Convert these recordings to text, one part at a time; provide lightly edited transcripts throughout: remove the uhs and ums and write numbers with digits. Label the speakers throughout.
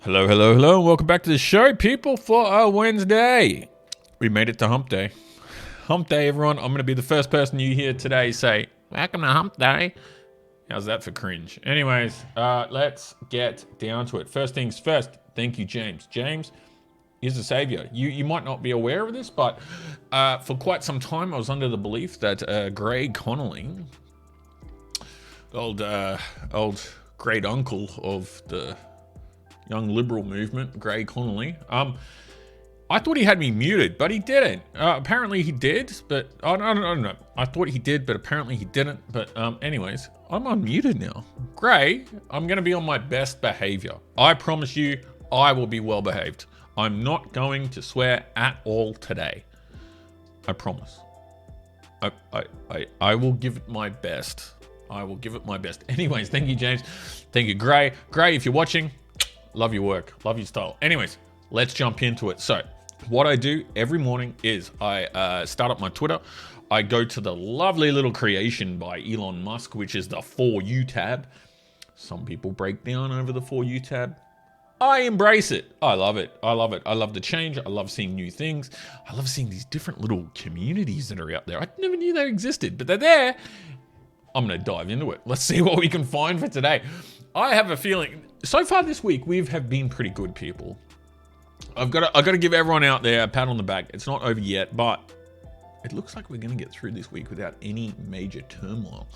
Speaker 1: Hello, hello, hello, and welcome back to the show, people, for our Wednesday. We made it to Hump Day. Hump Day, everyone. I'm going to be the first person you hear today say, welcome to Hump Day. How's that for cringe? Anyways, let's get down to it. First things first, thank you, James. James is a savior. You might not be aware of this, but for quite some time I was under the belief that Greg Connolly, old great uncle of the young liberal movement, Greg Connolly. I thought he had me muted, but he didn't. Apparently he did, but I don't know. I thought he did, but apparently he didn't. But anyways, I'm unmuted now. Gray, I'm going to be on my best behavior. I promise you, I will be well behaved. I'm not going to swear at all today. I promise. I will give it my best. I will give it my best. Anyways, thank you, James. Thank you, Gray. Gray, if you're watching, love your work, love your style. Anyways, let's jump into it. So what I do every morning is I start up my Twitter. I go to the lovely little creation by Elon Musk, which is the For You tab. Some people break down over the For You tab. I embrace it. I love it. I love it. I love the change. I love seeing new things. I love seeing these different little communities that are out there. I never knew they existed, but they're there. I'm going to dive into it. Let's see what we can find for today. I have a feeling, so far this week, we have been pretty good, people. I've got to give everyone out there a pat on the back. It's not over yet, but it looks like we're going to get through this week without any major turmoil.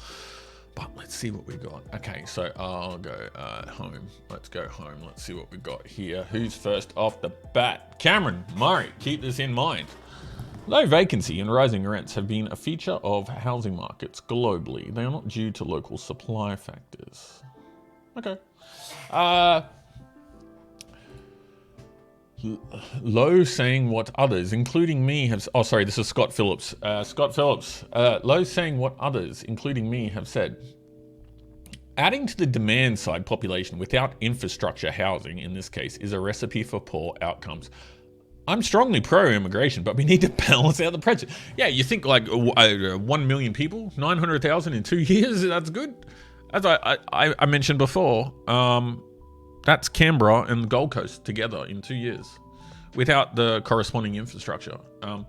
Speaker 1: But let's see what we got. Okay, so I'll go home. Let's go home. Let's see what we got here. Who's first off the bat? Cameron Murray, keep this in mind. Low vacancy and rising rents have been a feature of housing markets globally. They are not due to local supply factors. Okay. Low saying what others, including me, have... Oh, sorry, this is Scott Phillips. Scott Phillips. Low saying what others, including me, have said. Adding to the demand side population without infrastructure housing, in this case, is a recipe for poor outcomes. I'm strongly pro-immigration, but we need to balance out the pressure. Yeah, you think like 1 million people, 900,000 in 2 years, that's good? As I mentioned before, that's Canberra and the Gold Coast together in 2 years without the corresponding infrastructure. I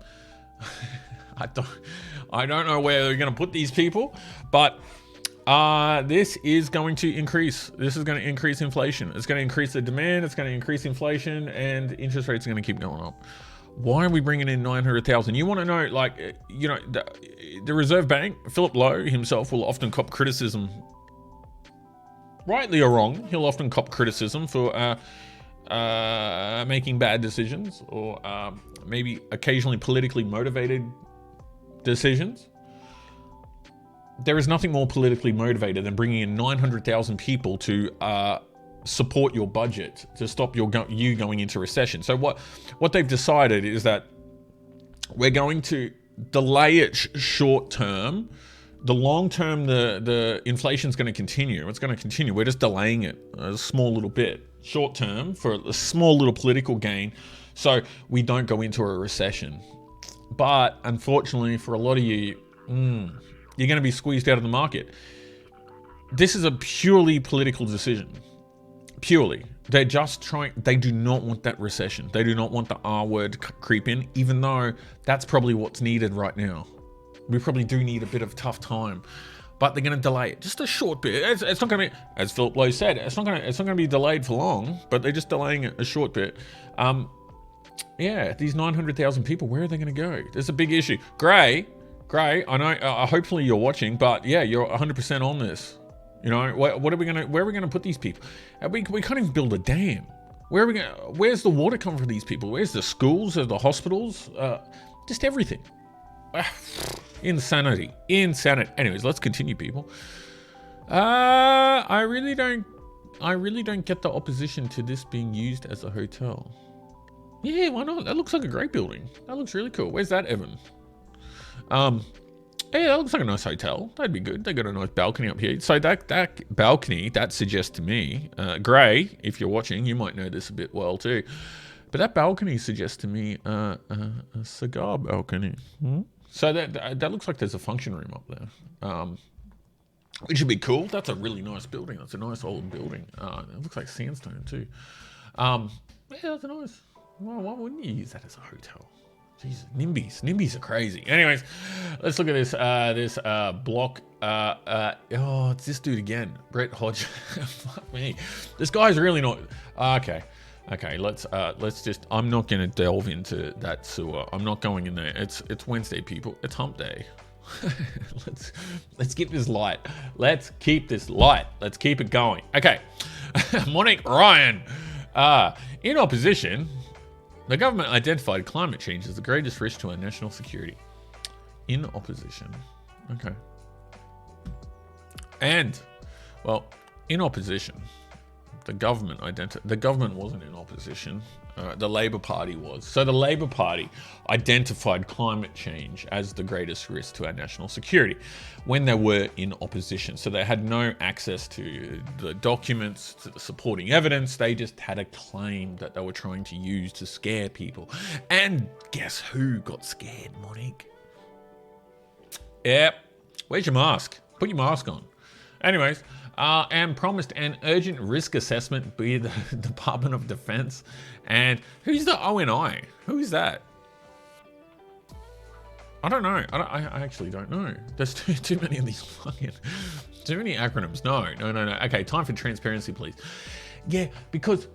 Speaker 1: don't know where they're going to put these people, but this is going to increase. This is going to increase inflation. It's going to increase the demand. It's going to increase inflation, and interest rates are going to keep going up. Why are we bringing in 900,000? You want to know, like, you know, the Reserve Bank, Philip Lowe himself will often cop criticism. Rightly or wrong, he'll often cop criticism for making bad decisions or maybe occasionally politically motivated decisions. There is nothing more politically motivated than bringing in 900,000 people to support your budget, to stop you going into recession. So what they've decided is that we're going to delay it short term. The long term, the inflation's going to continue. It's going to continue. We're just delaying it a small little bit. Short term for a small little political gain, so we don't go into a recession. But unfortunately, for a lot of you, you're going to be squeezed out of the market. This is a purely political decision. Purely. They're just trying, they do not want that recession. They do not want the R word creep in, even though that's probably what's needed right now. We probably do need a bit of tough time, but they're going to delay it just a short bit. It's not going to be, as Philip Lowe said, it's not going to be delayed for long, but they're just delaying it a short bit. Yeah, these 900,000 people, where are they going to go? There's a big issue. Gray, I know. Hopefully you're watching, but yeah, you're 100% on this. You know, where are we going to put these people? We can't even build a dam. Where's the water coming from these people? Where's the schools? The hospitals? Just everything. Insanity. Anyways, let's continue, people. I really don't get the opposition to this being used as a hotel. Yeah, why not? That looks like a great building. That looks really cool. Where's that, Evan? Yeah, that looks like a nice hotel. That'd be good. They got a nice balcony up here. So that balcony, that suggests to me, Gray, if you're watching, you might know this a bit well too. But that balcony suggests to me a cigar balcony. So that looks like there's a function room up there, which would be cool. That's a really nice building. That's a nice old building. It looks like sandstone too. Yeah, that's nice. Why wouldn't you use that as a hotel? Jesus, NIMBYs are crazy. Anyways, let's look at this block. It's this dude again, Brett Hodge. Fuck me, this guy's really not. Okay. Let's just. I'm not gonna delve into that sewer. I'm not going in there. It's Wednesday, people. It's Hump Day. Let's keep this light. Let's keep this light. Let's keep it going. Okay, Monique Ryan. In opposition. The government identified climate change as the greatest risk to our national security. In opposition. Okay. And, well, in opposition, the government wasn't in opposition. The Labour Party was. So the Labour Party identified climate change as the greatest risk to our national security when they were in opposition. So they had no access to the documents, to the supporting evidence. They just had a claim that they were trying to use to scare people. And guess who got scared, Monique? Yep. Where's your mask? Put your mask on. Anyways, and promised an urgent risk assessment by the Department of Defense. And who's the ONI? Who is that? I don't know. I actually don't know. There's too many of these too many acronyms. No. Okay, time for transparency, please. Yeah, because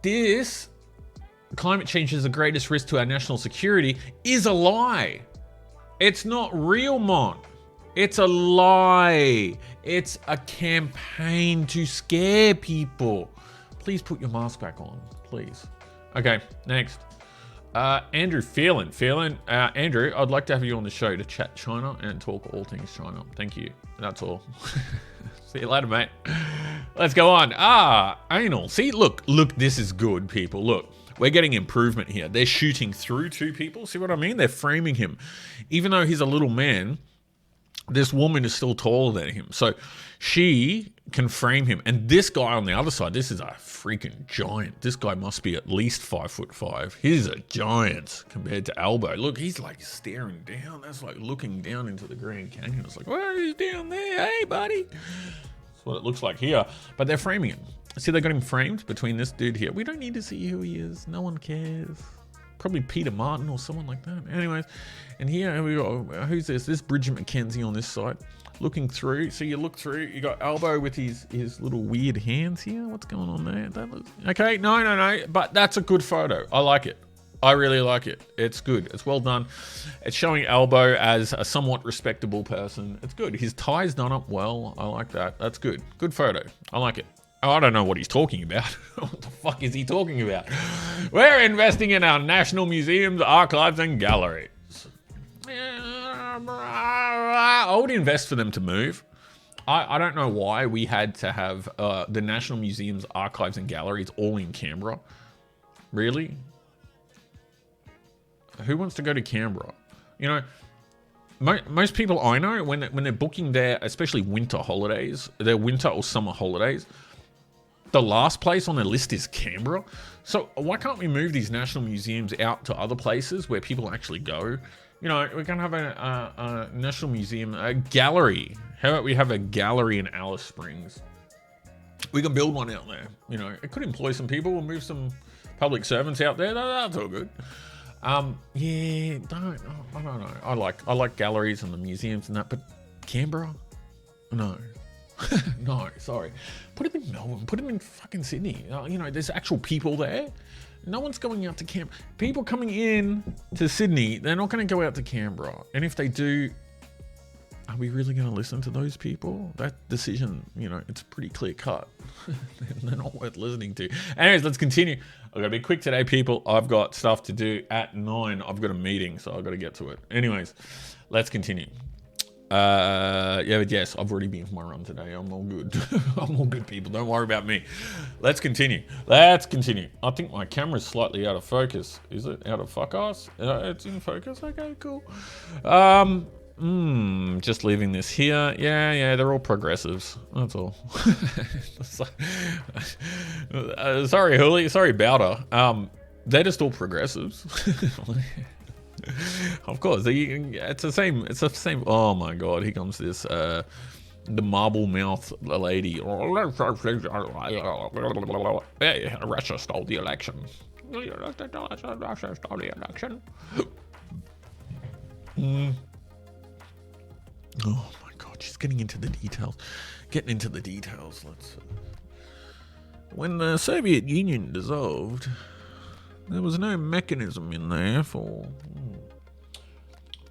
Speaker 1: this climate change is the greatest risk to our national security is a lie. It's not real, Mon. It's a lie. It's a campaign to scare people. Please put your mask back on, please. Okay, next. Andrew Phelan. Andrew, I'd like to have you on the show to chat China and talk all things China. Thank you. That's all. See you later, mate. Let's go on. Anal. See, look, this is good, people. Look, we're getting improvement here. They're shooting through two people. See what I mean? They're framing him. Even though he's a little man, this woman is still taller than him. So she can frame him. And this guy on the other side, this is a freaking giant. This guy must be at least 5'5". He's a giant compared to Albo. Look, he's like staring down. That's like looking down into the Grand Canyon. It's like, well, he's down there. Hey, buddy. That's what it looks like here. But they're framing him. See, they got him framed between this dude here. We don't need to see who he is. No one cares. Probably Peter Martin or someone like that. Anyways, and here we go. Who's this? This Bridget McKenzie on this side. Looking through. So you look through. You got Albo with his little weird hands here. What's going on there? That looks okay. No. But that's a good photo. I like it. I really like it. It's good. It's well done. It's showing Albo as a somewhat respectable person. It's good. His tie's done up well. I like that. That's good. Good photo. I like it. I don't know what he's talking about. What the fuck is he talking about? We're investing in our national museums, archives, and galleries. I would invest for them to move. I don't know why we had to have the National Museums, archives, and galleries all in Canberra. Really? Who wants to go to Canberra? You know, most people I know, when they're booking their, especially winter holidays, their winter or summer holidays, the last place on their list is Canberra. So why can't we move these national museums out to other places where people actually go? You know, we can have a national museum, a gallery. How about we have a gallery in Alice Springs? We can build one out there. You know, it could employ some people. We'll move some public servants out there. That's all good. Yeah, I don't know. I like galleries and the museums and that, but Canberra? No. No, sorry. Put him in Melbourne. Put him in fucking Sydney. You know, there's actual people there. No one's going out to camp. People coming in to Sydney, they're not going to go out to Canberra. And if they do, are we really going to listen to those people? That decision, you know, it's pretty clear cut. They're not worth listening to. Anyways, let's continue. I've got to be quick today, people. I've got stuff to do at 9. I've got a meeting, so I've got to get to it. Anyways, let's continue. Yeah, but yes, I've already been for my run today. I'm all good. I'm all good, people. Don't worry about me. Let's continue. I think my camera's slightly out of focus. Is it out of focus? It's in focus. Okay, cool. Just leaving this here. Yeah, they're all progressives. That's all. Sorry, Hooli. Sorry, Bowder. They're just all progressives. Of course, it's the same. Oh my God, here comes this the marble mouth lady. Russia stole the election. Russia stole the election. Oh my God, she's getting into the details. Getting into the details. Let's. When the Soviet Union dissolved, there was no mechanism in there for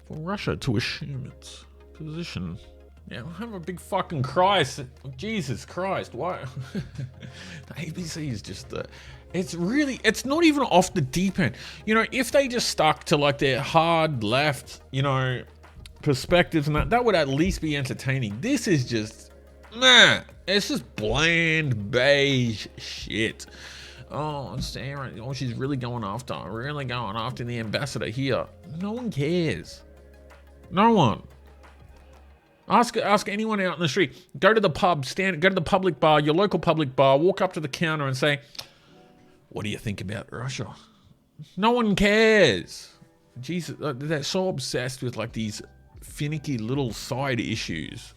Speaker 1: Russia to assume its position. Yeah, I have a big fucking Christ. Jesus Christ, why? The ABC is just it's not even off the deep end. You know, if they just stuck to like their hard left, you know, perspectives and that would at least be entertaining. This is just, man, it's just bland beige shit. Oh, Sarah, oh, she's really going after the ambassador here. No one cares. No one. Ask anyone out in the street. Go to the pub, go to the public bar, your local public bar, walk up to the counter and say, what do you think about Russia? No one cares. Jesus, they're so obsessed with like these finicky little side issues.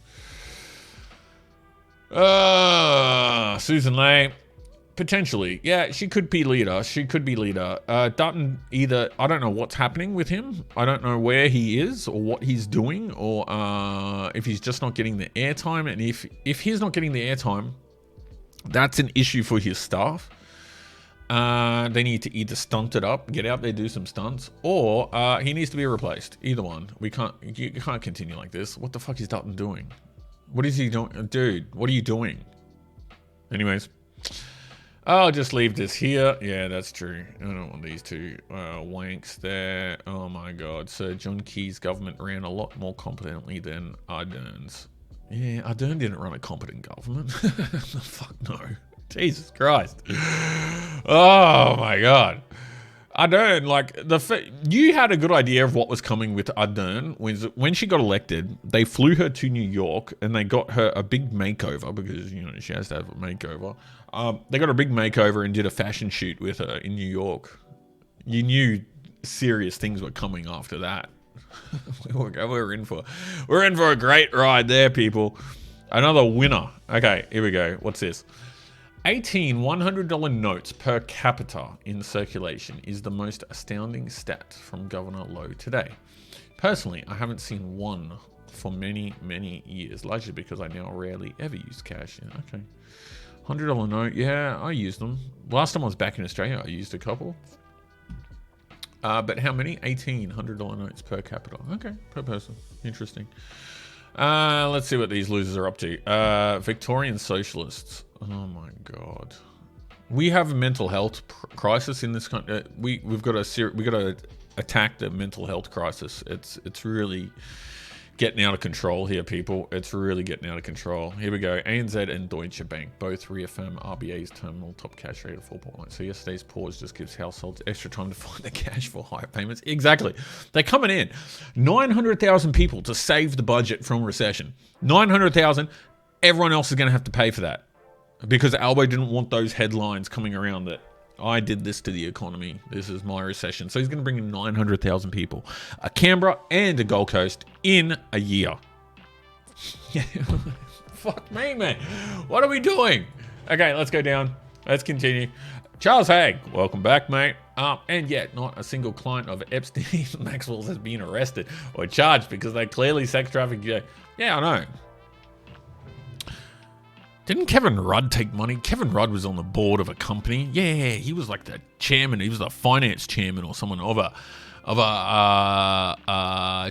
Speaker 1: Susan Ley. Potentially, yeah, she could be leader. Dutton, either, I don't know what's happening with him. I don't know where he is or what he's doing, or if he's just not getting the airtime. And if he's not getting the airtime, that's an issue for his staff. They need to either stunt it up, get out there, do some stunts, or he needs to be replaced. Either one. You can't continue like this. What the fuck is Dutton doing? What is he doing? Dude, what are you doing? Anyways. I'll just leave this here. Yeah, that's true. I don't want these two wanks there. Oh my God. Sir John Key's government ran a lot more competently than Ardern's. Yeah, Ardern didn't run a competent government. Fuck no. Jesus Christ. Oh my God. Ardern, like, you had a good idea of what was coming with Ardern. When she got elected, they flew her to New York and they got her a big makeover because, you know, she has to have a makeover. They got a big makeover and did a fashion shoot with her in New York. You knew serious things were coming after that. We're in for a great ride there, people. Another winner. Okay, here we go. What's this? 18 $100 notes per capita in circulation is the most astounding stat from Governor Lowe today. Personally, I haven't seen one for many, many years, largely because I now rarely ever use cash. Yeah, okay. $100 note, yeah, I use them. Last time I was back in Australia, I used a couple. But how many? 18 $100 notes per capita. Okay, per person. Interesting. Let's see what these losers are up to. Victorian socialists. Oh my God. We have a mental health crisis in this country. We've got to attack the mental health crisis. It's really getting out of control here, people. It's really getting out of control. Here we go. ANZ and Deutsche Bank both reaffirm RBA's terminal top cash rate of 4.1. So yesterday's pause just gives households extra time to find the cash for higher payments. Exactly. They're coming in. 900,000 people to save the budget from recession. 900,000. Everyone else is going to have to pay for that. Because Albo didn't want those headlines coming around that I did this to the economy. This is my recession. So he's going to bring in 900,000 people. A Canberra and a Gold Coast in a year. Fuck me, man. What are we doing? Okay, let's go down. Let's continue. Charles Haig, welcome back, mate. And yet, not a single client of Epstein Maxwell's has been arrested or charged because they clearly sex trafficked. Yeah, I know. Didn't Kevin Rudd take money? Kevin Rudd was on the board of a company. Yeah, he was like the chairman. He was the finance chairman or someone of a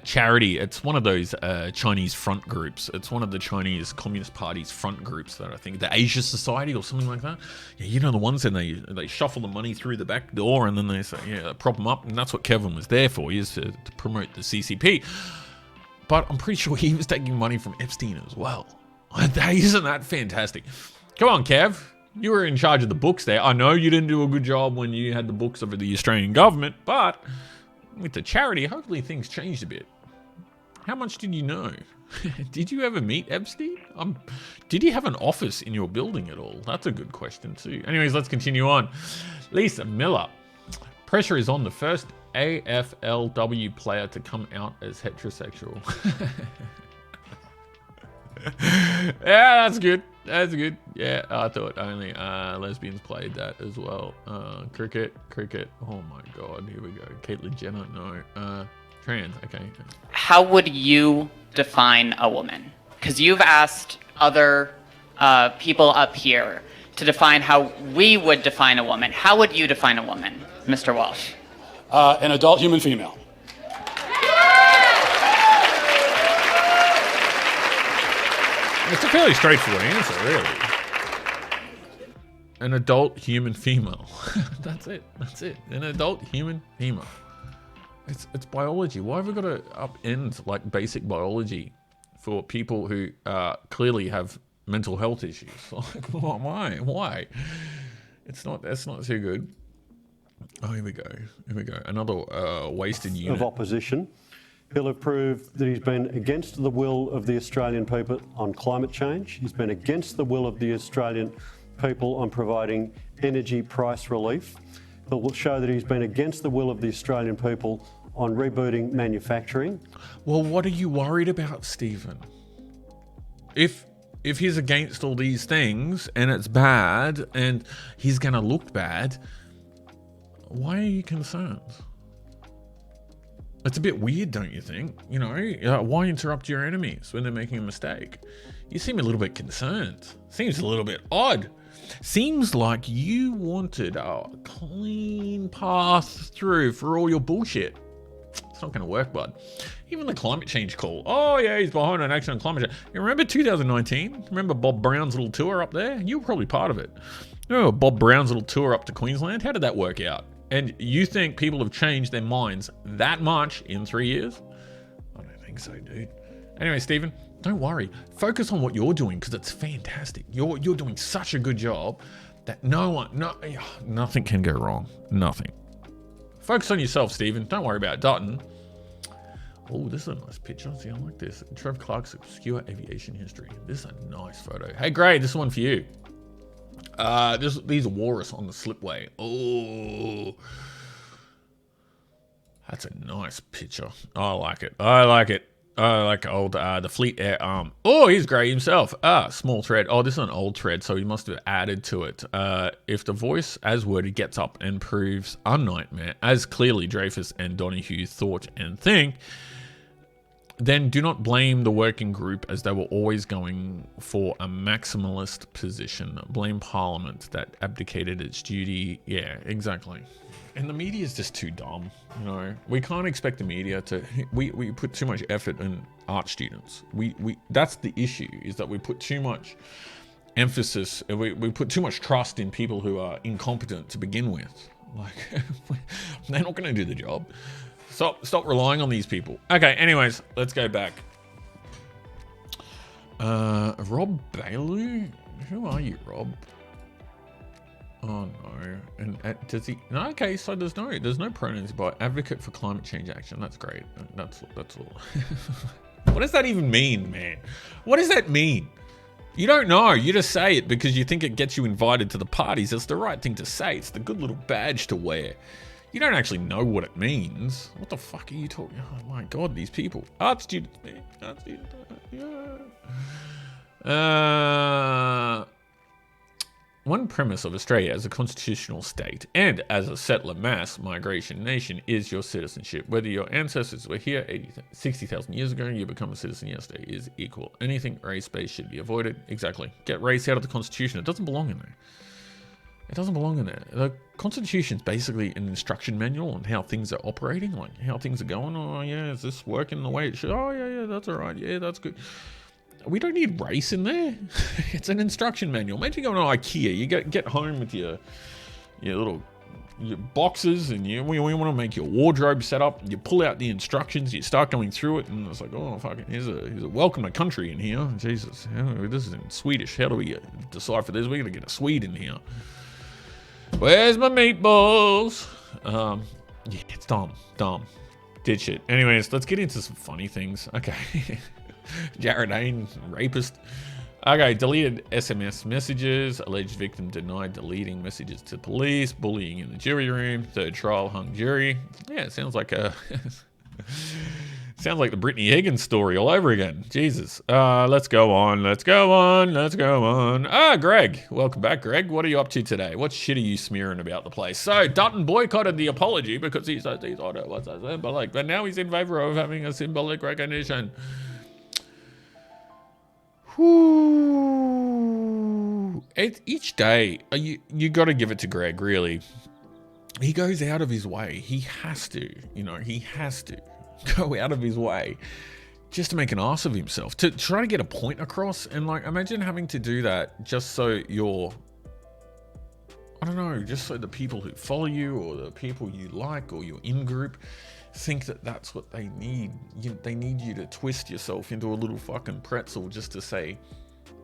Speaker 1: charity. It's one of those Chinese front groups. It's one of the Chinese Communist Party's front groups that I think, the Asia Society or something like that. Yeah, you know the ones that they shuffle the money through the back door and then they say, yeah, prop them up. And that's what Kevin was there for. He is to promote the CCP. But I'm pretty sure he was taking money from Epstein as well. Isn't that fantastic? Come on, Kev. You were in charge of the books there. I know you didn't do a good job when you had the books over the Australian government, but with the charity, hopefully things changed a bit. How much did you know? Did you ever meet Epstein? Did he have an office in your building at all? That's a good question too. Anyways, let's continue on. Lisa Miller. Pressure is on the first AFLW player to come out as heterosexual. Yeah, that's good. That's good. Yeah, I thought only lesbians played that as well. Cricket. Oh my god, here we go. Caitlyn Jenner, no. Trans, okay.
Speaker 2: How would you define a woman? Because you've asked other people up here to define how we would define a woman. How would you define a woman, Mr. Walsh?
Speaker 3: An adult human female.
Speaker 1: It's a fairly straightforward answer, really. An adult human female. That's it. An adult human female. It's biology. Why have we got to upend like basic biology for people who clearly have mental health issues? Like, why? That's not too good. Oh, here we go. Another wasted unit
Speaker 4: of opposition. He'll have proved that he's been against the will of the Australian people on climate change. He's been against the will of the Australian people on providing energy price relief. He'll show that he's been against the will of the Australian people on rebooting manufacturing.
Speaker 1: Well, what are you worried about, Stephen? If he's against all these things and it's bad and he's going to look bad, why are you concerned? It's a bit weird, don't you think? You know, why interrupt your enemies when they're making a mistake? You seem a little bit concerned. Seems a little bit odd. Seems like you wanted a clean path through for all your bullshit. It's not going to work, bud. Even the climate change call. Oh, yeah, he's behind an action on climate change. You remember 2019? Remember Bob Brown's little tour up there? You were probably part of it. Remember Bob Brown's little tour up to Queensland? How did that work out? And you think people have changed their minds that much in 3 years? I don't think so, dude. Anyway, Stephen, don't worry. Focus on what you're doing because it's fantastic. You're doing such a good job that nothing can go wrong. Nothing. Focus on yourself, Stephen. Don't worry about Dutton. Oh, this is a nice picture. See, I like this. Trev Clark's obscure aviation history. This is a nice photo. Hey, Gray, this is one for you. These are walrus on the slipway. Oh, that's a nice picture. I like it. I like old the Fleet Air Arm. Oh, he's Gray himself. Small thread. Oh, this is an old thread, so he must have added to it. If the voice as worded gets up and proves a nightmare, as clearly Dreyfus and Donoghue thought and think, then do not blame the working group as they were always going for a maximalist position. Blame Parliament that abdicated its duty. Yeah, exactly. And the media is just too dumb. You know, we can't expect the media to. We put too much effort in art students. We that's the issue, is that we put too much emphasis. We put too much trust in people who are incompetent to begin with. Like they're not going to do the job. Stop relying on these people. Okay, anyways, let's go back. Rob Bailey? Who are you, Rob? Oh no. And does he? No. Okay, so there's no pronouns by advocate for climate change action. That's great. That's all. What does that even mean, man? What does that mean? You don't know. You just say it because you think it gets you invited to the parties. It's the right thing to say. It's the good little badge to wear. You don't actually know what it means. What the fuck are you talking? Oh my god, these people. Art students, man. Art students. Yeah. One premise of Australia as a constitutional state and as a settler mass migration nation is your citizenship. Whether your ancestors were here 60,000 years ago and you become a citizen yesterday is equal. Anything race-based should be avoided. Exactly. Get race out of the Constitution. It doesn't belong in there. It doesn't belong in there. The Constitution is basically an instruction manual on how things are operating, like how things are going. Oh, yeah, is this working the way it should? Oh, yeah, that's all right. Yeah, that's good. We don't need race in there. It's an instruction manual. Imagine going to IKEA. You get home with your boxes and we want to make your wardrobe set up. You pull out the instructions. You start going through it, and it's like, oh, fucking, here's a welcome to country in here. Jesus, this is in Swedish. How do we decipher this? We're going to get a Swede in here. Where's my meatballs? Yeah, it's dumb. Ditch it. Anyways, let's get into some funny things. Okay. Jared Hayne, rapist. Okay, deleted SMS messages. Alleged victim denied deleting messages to police. Bullying in the jury room. Third trial hung jury. Yeah, it sounds like a Sounds like the Brittany Higgins story all over again. Jesus. Let's go on. Greg. Welcome back, Greg. What are you up to today? What shit are you smearing about the place? So, Dutton boycotted the apology because he says he's symbolic, but now he's in favor of having a symbolic recognition. Whew. Each day, you got to give it to Greg, really. He goes out of his way. He has to go out of his way just to make an ass of himself, to try to get a point across. And like, imagine having to do that just so just so the people who follow you or the people you like or your in-group think that that's what they need. They need you to twist yourself into a little fucking pretzel just to say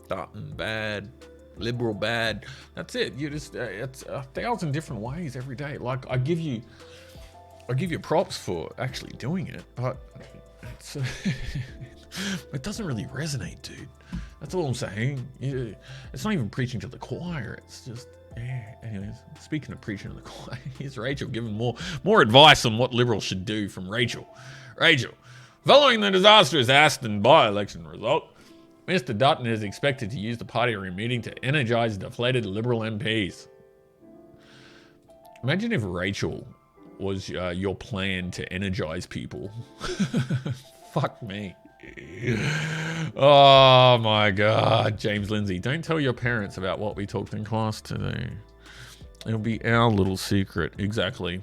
Speaker 1: Dutton bad, liberal bad. That's it. You just it's 1,000 different ways every day. Like, I give you props for actually doing it, but it's, it doesn't really resonate, dude. That's all I'm saying. It's not even preaching to the choir. It's just, anyways, speaking of preaching to the choir, here's Rachel giving more advice on what liberals should do from Rachel. Rachel, following the disastrous Aston by-election result, Mr. Dutton is expected to use the party room meeting to energize deflated Liberal MPs. Imagine if Rachel was your plan to energize people. Fuck me. Oh my God, James Lindsay. Don't tell your parents about what we talked in class today. It'll be our little secret. Exactly.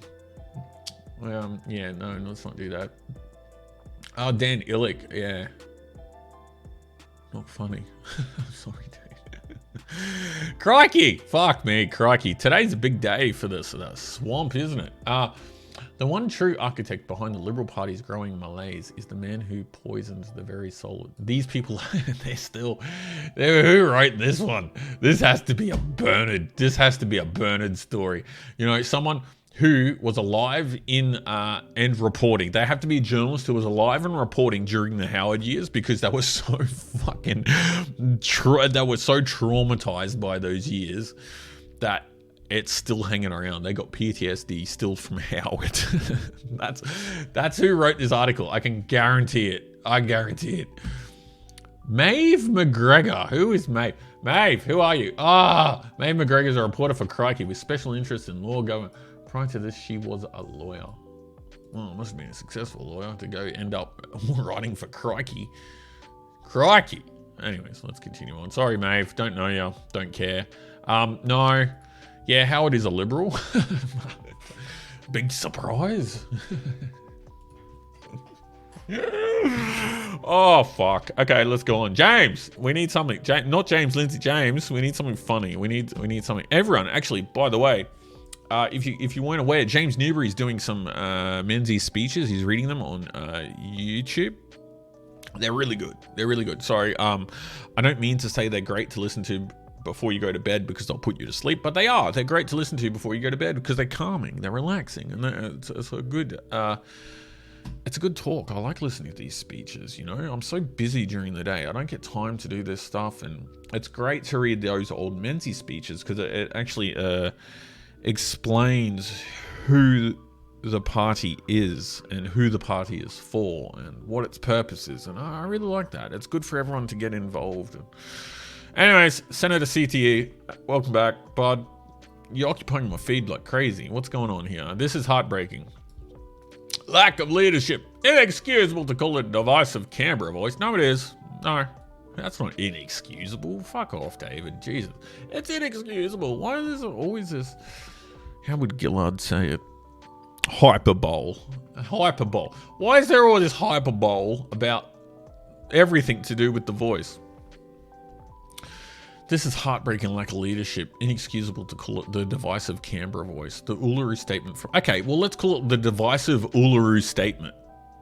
Speaker 1: Yeah, no, let's not do that. Oh, Dan Illick. Yeah. Not funny. Sorry, dude. Crikey! Fuck me, crikey. Today's a big day for this swamp, isn't it? The one true architect behind the Liberal Party's growing malaise is the man who poisons the very soul. These people, who wrote this one? This has to be a Bernard story. You know, someone who was alive and reporting. They have to be a journalist who was alive and reporting during the Howard years, because they were so fucking, they were so traumatized by those years that it's still hanging around. They got PTSD still from Howard. That's who wrote this article. I can guarantee it. I guarantee it. Maeve McGregor. Who is Maeve? Maeve, who are you? Maeve McGregor is a reporter for Crikey with special interest in law government. Prior to this, she was a lawyer. Well, must have been a successful lawyer to go end up writing for Crikey. Crikey. Anyways, let's continue on. Sorry, Maeve. Don't know you. Don't care. No. Yeah, Howard is a liberal. Big surprise. Oh, fuck. Okay, let's go on. James, we need something. Not James Lindsay, James. We need something funny. We need something. Everyone, actually, by the way, if you weren't aware, James Newbury's doing some Menzies speeches. He's reading them on YouTube. They're really good. They're really good. Sorry, I don't mean to say they're great to listen to before you go to bed because they'll put you to sleep, but they are. They're great to listen to before you go to bed because they're calming, they're relaxing, and it's a good talk. I like listening to these speeches, you know. I'm so busy during the day. I don't get time to do this stuff, and it's great to read those old Menzies speeches because it actually explains who the party is and who the party is for and what its purpose is, and I really like that. It's good for everyone to get involved. Anyways, Senator CTE, welcome back, bud. You're occupying my feed like crazy. What's going on here? This is heartbreaking. Lack of leadership. Inexcusable to call it divisive Canberra voice. No, it is. No, that's not inexcusable. Fuck off, David. Jesus. It's inexcusable. Why is there always this... How would Gillard say it? Hyperbole. Hyperbole. Why is there all this hyperbole about everything to do with the voice? This is heartbreaking lack of leadership. Inexcusable to call it the divisive Canberra voice. The Uluru statement from... Okay, well, let's call it the divisive Uluru statement.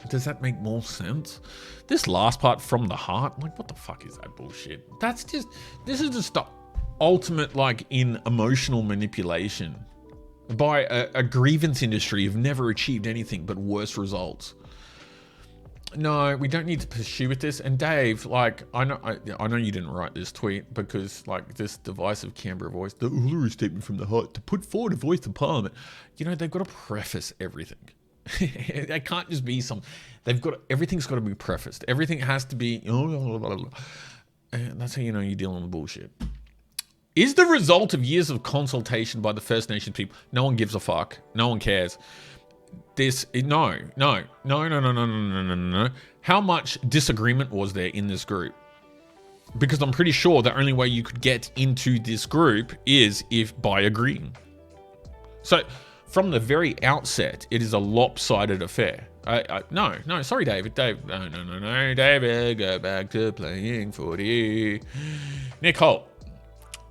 Speaker 1: Does that make more sense? This last part, from the heart, like, what the fuck is that bullshit? That's just... This is just the ultimate, like, in emotional manipulation by a grievance industry who've never achieved anything but worse results. No, we don't need to pursue with this. And Dave, like, I know you didn't write this tweet because, like, this divisive Canberra voice, the Uluru statement from the heart, to put forward a voice to Parliament. You know, they've got to preface everything. It can't just be some. Everything's got to be prefaced. Everything has to be. And that's how you know you're dealing with bullshit. Is the result of years of consultation by the First Nations people? No one gives a fuck. No one cares. No. How much disagreement was there in this group? Because I'm pretty sure the only way you could get into this group is if by agreeing. So from the very outset, it is a lopsided affair. No, sorry, David. No, David, go back to playing footy. Nick Holt.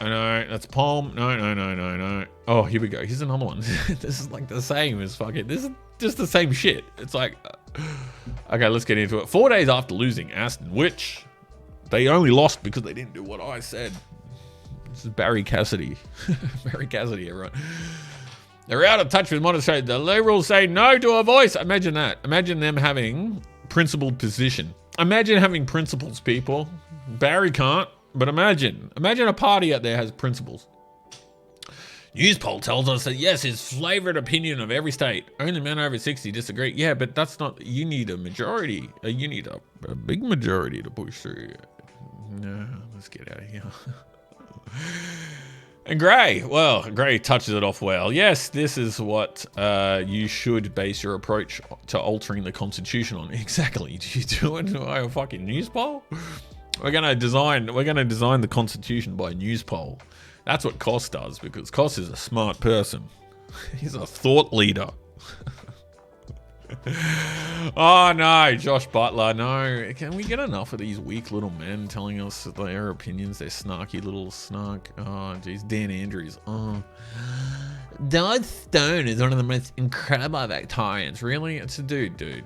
Speaker 1: I know, that's a poem. No. Oh, here we go. Here's another one. This is like the same as fucking, this is just the same shit. It's like, okay, let's get into it. 4 days after losing Aston, which they only lost because they didn't do what I said. This is Barry Cassidy. Barry Cassidy, everyone. They're out of touch with Montessori. The Liberals say no to a voice. Imagine that. Imagine them having principled position. Imagine having principles, people. Barry can't. But imagine a party out there has principles. News poll tells us that yes, his flavoured opinion of every state. Only men over 60 disagree. Yeah, but that's not, you need a majority. You need a big majority to push through. No, let's get out of here. And Gray touches it off well. Yes, this is what you should base your approach to altering the Constitution on. Exactly. Do you do it by a fucking news poll? We're gonna design the Constitution by news poll. That's what Koss does, because Koss is a smart person. He's a thought leader. Oh no, Josh Butler, no. Can we get enough of these weak little men telling us their opinions, their snarky little snark? Oh jeez, Dan Andrews. Oh. Dod Stone is one of the most incredible Victorians. Really? It's a dude.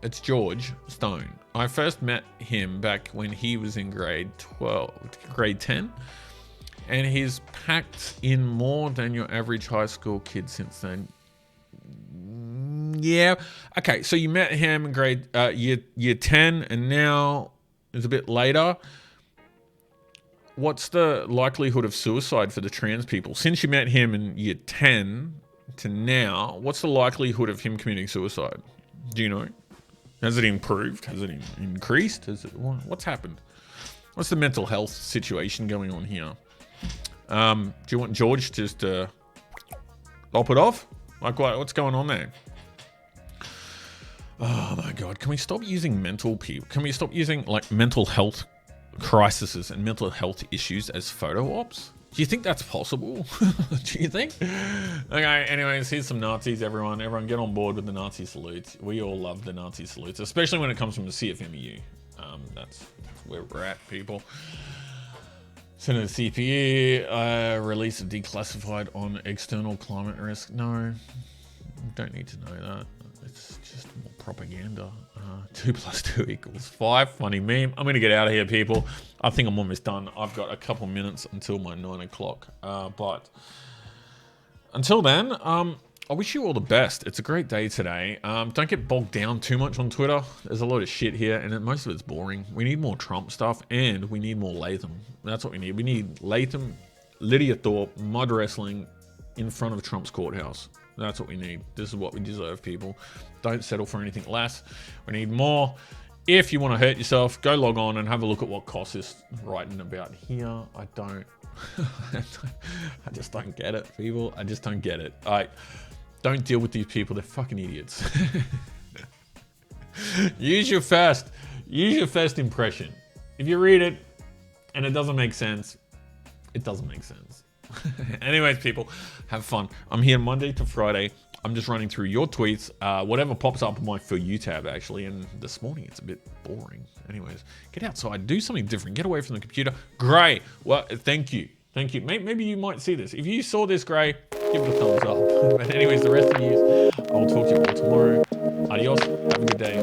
Speaker 1: It's George Stone. I first met him back when he was in grade 10. And he's packed in more than your average high school kid since then. Yeah. Okay, so you met him in grade year 10, and now it's a bit later. What's the likelihood of suicide for the trans people? Since you met him in year 10 to now, what's the likelihood of him committing suicide? Do you know? Has it improved? Has it increased? What's happened? What's the mental health situation going on here? Do you want George just to lop it off? Like what's going on there? Oh my God, can we stop using mental people? Can we stop using like mental health crises and mental health issues as photo ops? Do you think that's possible? Do you think? Okay, anyways, here's some Nazis, everyone. Everyone get on board with the Nazi salutes. We all love the Nazi salutes, especially when it comes from the CFMEU. That's where we're at, people. Senator CPE, release of declassified on external climate risk. No, don't need to know that. It's just more propaganda. 2 + 2 = 5. Funny meme. I'm going to get out of here, people. I think I'm almost done. I've got a couple minutes until my 9 o'clock. But until then, I wish you all the best. It's a great day today. Don't get bogged down too much on Twitter. There's a lot of shit here, and most of it's boring. We need more Trump stuff, and we need more Latham. That's what we need. We need Latham, Lydia Thorpe, mud wrestling in front of Trump's courthouse. That's what we need. This is what we deserve, people. Don't settle for anything less. We need more. If you want to hurt yourself, go log on and have a look at what Koss is writing about here. I just don't get it, people. I just don't get it. Don't deal with these people. They're fucking idiots. Use your first impression. If you read it and it doesn't make sense, it doesn't make sense. Anyways, people, have fun. I'm here Monday to Friday. I'm just running through your tweets, whatever pops up on my For You tab, actually. And this morning, it's a bit boring. Anyways, get outside, do something different, get away from the computer. Gray, well, thank you. Maybe you might see this. If you saw this, Gray, give it a thumbs up. But anyways, the rest of you, I'll talk to you all tomorrow. Adios. Have a good day.